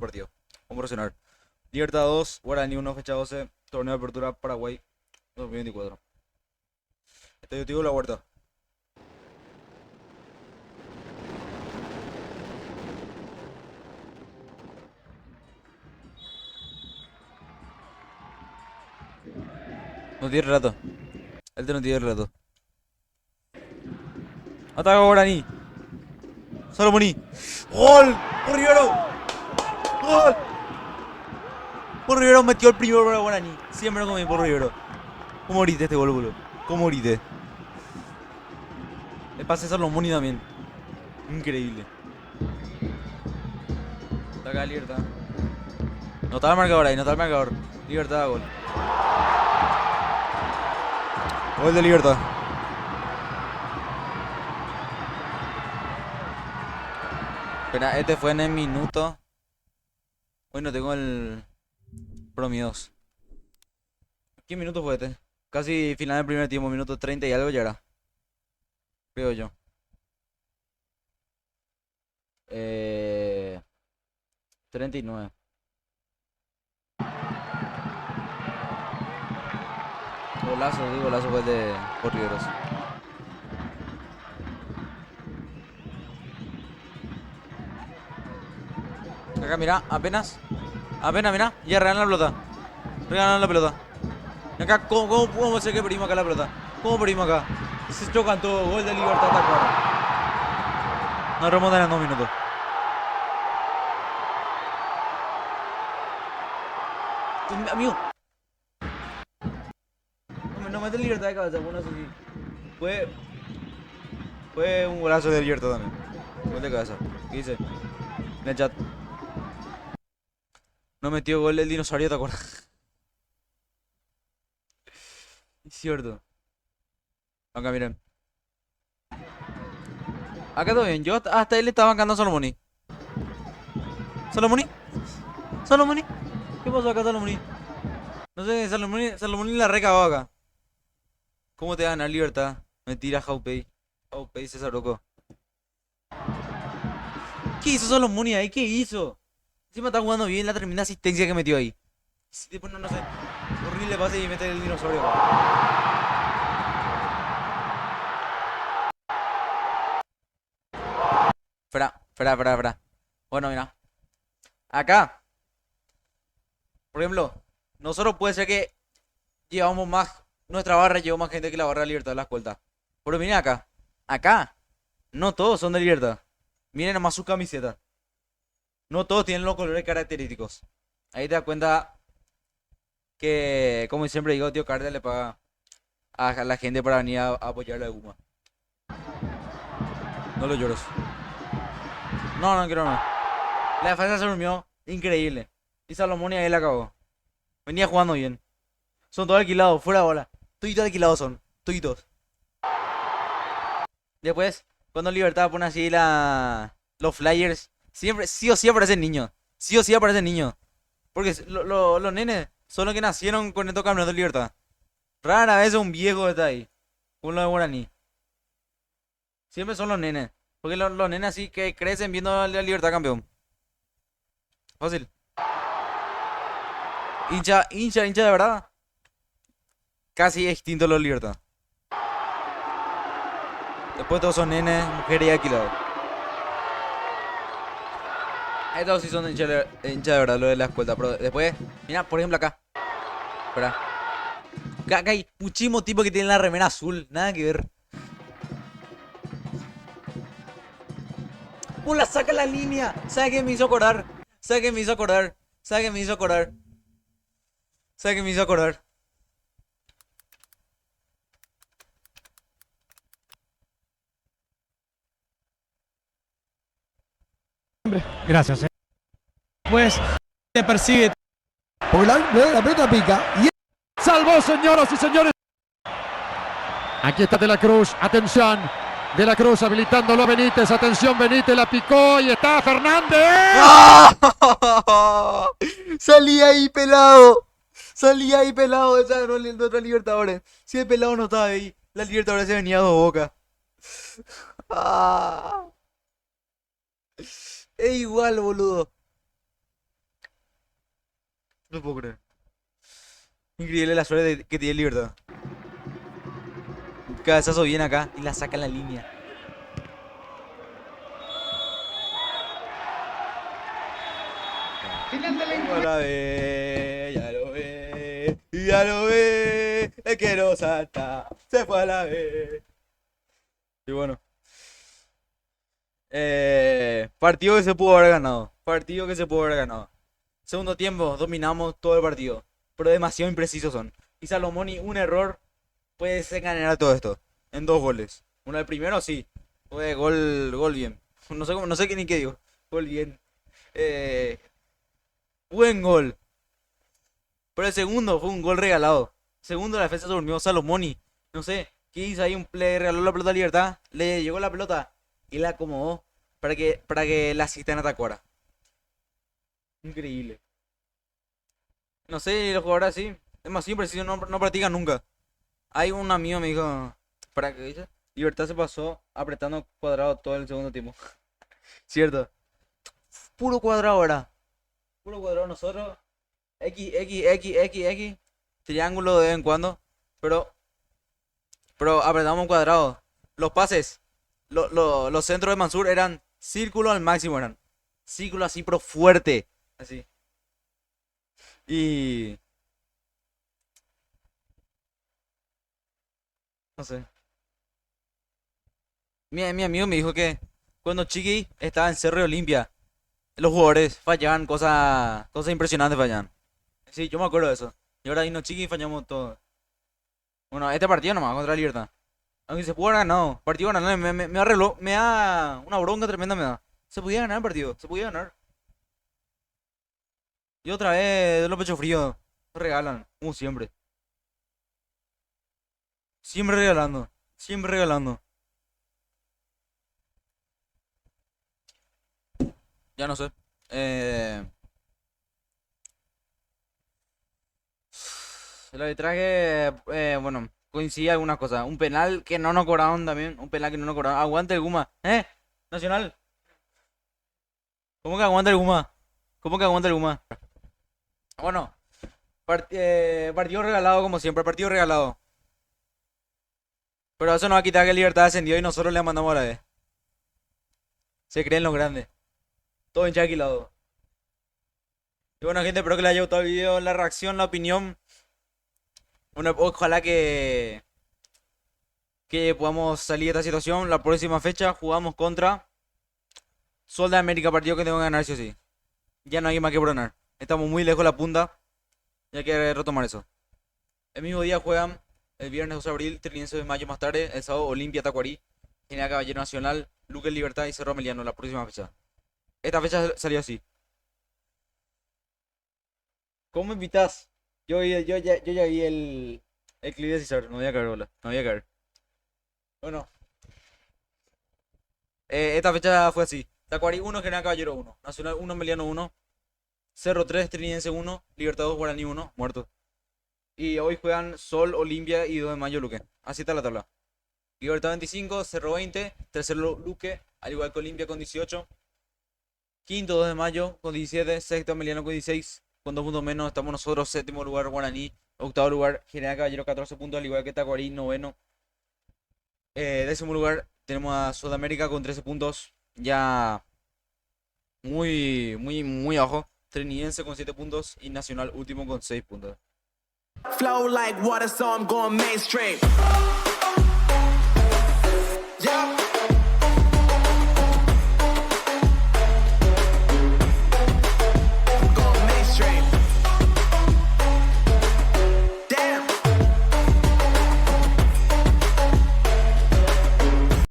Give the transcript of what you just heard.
partido. Vamos a reaccionar. Libertad 2, Guaraní 1, fecha 12, torneo de apertura Paraguay 2024. Estadio Tigo La Huerta. No tiene relato. Él no tiene relato. Ataca Guaraní. Salomoni. ¡Gol! ¡Por Rivero! ¡Gol! Por Rivero metió el primero para Guaraní. Siempre con mi por Rivero. ¿Cómo moriste este gol, boludo? ¿Cómo moriste? El pase de Salomoni también. Increíble. Está acá Libertad. No está el marcador ahí, no está el marcador. Libertad, gol. Gol de Libertad. Espera, este fue en el minuto. Hoy no tengo el Promi 2. ¿Qué minuto fue este? Casi final del primer tiempo, minuto 30 y algo ya era. Creo yo. 39. Golazo fue el de Porrieros. Acá, mira, apenas, mira, ya regalan la pelota. Regalan la pelota. Acá, ¿cómo podemos hacer que perdimos acá la pelota? ¿Cómo perdimos acá? Se chocan todo, gol de Libertad hasta acá. Nos remontan en 2 minutos. Amigo. No mete Libertad de cabeza, bueno, eso sí. Fue un golazo de Libertad también. Gol de cabeza. ¿Qué dice? En el chat. No metió gol el dinosaurio, ¿te acuerdas? Es cierto. Acá, miren. Acá todo bien. Yo hasta él le estaba bancando a Salomoni. ¿Salomoni? ¿Salomoni? ¿Qué pasó acá, Salomoni? No sé, Salomoni la recagó acá. ¿Cómo te dan a Libertad? Mentira, Jaupey. Jaupey, César Loco. ¿Qué hizo Salomoni ahí? ¿Qué hizo? Encima está jugando bien la tremenda asistencia que metió ahí. Si después no sé. Horrible pase y mete el dinosaurio. Espera. Bueno, mira. Acá. Por ejemplo, nosotros puede ser que llevamos más. Nuestra barra llevó más gente que la barra de Libertad de la escolta. Pero miren acá. Acá. No todos son de Libertad. Miren nomás sus camisetas. No todos tienen los colores característicos. Ahí te das cuenta que, como siempre digo, tío Carter le paga a la gente para venir a apoyar a la Guma. No lo llores. No quiero no. La defensa se durmió. Increíble. Y Salomón ahí la acabó. Venía jugando bien. Son todos alquilados, fuera de bola. Toditos alquilados son. Toditos. Después, cuando Libertad pone así los flyers, siempre, sí o sí aparecen niños. Sí o sí aparecen niños. Porque los nenes son los que nacieron con estos campeonatos de Libertad. Rara vez un viejo está ahí. Como lo de Guaraní. Siempre son los nenes. Porque los nenes así que crecen viendo a la Libertad campeón. Fácil. Hincha de verdad. Casi extinto los Libertad. Después todos son nenes, mujeres y alquilados. Estos sí son hinchas de verdad, lo de la escuela. Pero después, mira, por ejemplo acá. Espera. Acá hay muchísimos tipos que tienen la remera azul. Nada que ver. ¡Pula, saca la línea! ¿Sabe qué me hizo acordar? ¿Sabe qué me hizo acordar? ¿Sabe qué me hizo acordar? ¿Sabe qué me hizo acordar? Gracias. Pues te persigue. Porque la pelota pica y Salvó, señoras y señores. Aquí está De la Cruz. Atención. De la Cruz habilitándolo a Benítez. Atención, Benítez la picó y está Fernández. ¡Ah! Salí ahí pelado. Esa no es otra Libertadores. Si el pelado no estaba ahí, la Libertadores se venía a dos bocas. Ah. Es igual, boludo. No puedo creer. Increíble la suerte que tiene Libertad. Cabezazo viene acá y la saca en la línea. Ya lo ve, ya lo ve, ya lo ve, el que no salta, se fue a la vez. Y bueno. Partido que se pudo haber ganado. Partido que se pudo haber ganado. Segundo tiempo, dominamos todo el partido. Pero demasiado imprecisos son. Y Salomón, un error puede desencadenar todo esto. En 2 goles. Uno del primero, sí. Fue gol bien. No sé, no sé qué ni qué digo. Gol bien. Buen gol. Pero el segundo fue un gol regalado. Segundo, la defensa se durmió Salomón. No sé, ¿qué hizo ahí? Le regaló la pelota a Libertad. Le llegó la pelota y la acomodó para que la asistente atacara. Increíble. No sé, los jugadores así, demasiado impreciso, no practican nunca. Hay un amigo me dijo, ¿para qué dice? Libertad se pasó apretando cuadrado todo el segundo tiempo. Cierto. Puro cuadrado era. Puro cuadrado nosotros. X. Triángulo de vez en cuando. Pero apretamos cuadrado. Los pases. Los centros de Mansur eran círculo al máximo eran. Círculo así pero fuerte. Así. Y... no sé. Mi amigo me dijo que cuando Chiqui estaba en Cerro de Olimpia, los jugadores fallaban cosas impresionantes fallaban. Sí, yo me acuerdo de eso. Y ahora vino Chiqui y fallamos todo. Bueno, este partido nomás contra Libertad. Aunque se pudo haber ganado. Partido ganado, me arregló, me da una bronca tremenda me da. Se podía ganar el partido, se podía ganar. Y otra vez, los pechos fríos regalan, como siempre. Siempre regalando, siempre regalando. Ya no sé. El arbitraje, bueno, coincide algunas cosas. Un penal que no nos cobraron también. Un penal que no nos cobraron. Aguante el Guma. Nacional. ¿Cómo que aguanta el Guma? ¿Cómo que aguanta el Guma? Bueno, partido regalado como siempre, partido regalado. Pero eso no va a quitar que Libertad descendió y nosotros le mandamos a la vez. Se creen los grandes. Todo hincha alquilado. Y bueno, gente, espero que les haya gustado el video, la reacción, la opinión. Bueno, ojalá que podamos salir de esta situación. La próxima fecha jugamos contra Sol de América, partido que tengo que ganar sí o sí. Ya no hay más que bronar. Estamos muy lejos de la punta. Y hay que retomar eso. El mismo día juegan el viernes 12 de abril, Trinense de Mayo más tarde. El sábado Olimpia Tacuarí, General Caballero Nacional, Luque Libertad y Cerro Meliano la próxima fecha. Esta fecha salió así. ¿Cómo me invitas? Yo ya vi el clip de César. No voy a caer, bola. No voy a caer. Bueno. Esta fecha fue así. Tacuarí 1, General Caballero 1. Nacional 1, Meliano 1. Cerro 3, Trinense 1. Libertad 2, Guaraní 1. Muerto. Y hoy juegan Sol, Olimpia y 2 de Mayo Luque. Así está la tabla. Libertad 25, Cerro 20. Tercero Luque, al igual que Olimpia con 18. Quinto 2 de Mayo con 17. Sexto Meliano con 16. Con 2 puntos menos estamos nosotros. Séptimo lugar Guaraní. Octavo lugar General Caballero 14 puntos, al igual que Tacuarí. Noveno. Décimo lugar tenemos a Sudamérica con 13 puntos. Ya muy abajo. Triniense con 7 puntos. Y Nacional último con 6 puntos. Flow like water, so I'm going mainstream. Yeah.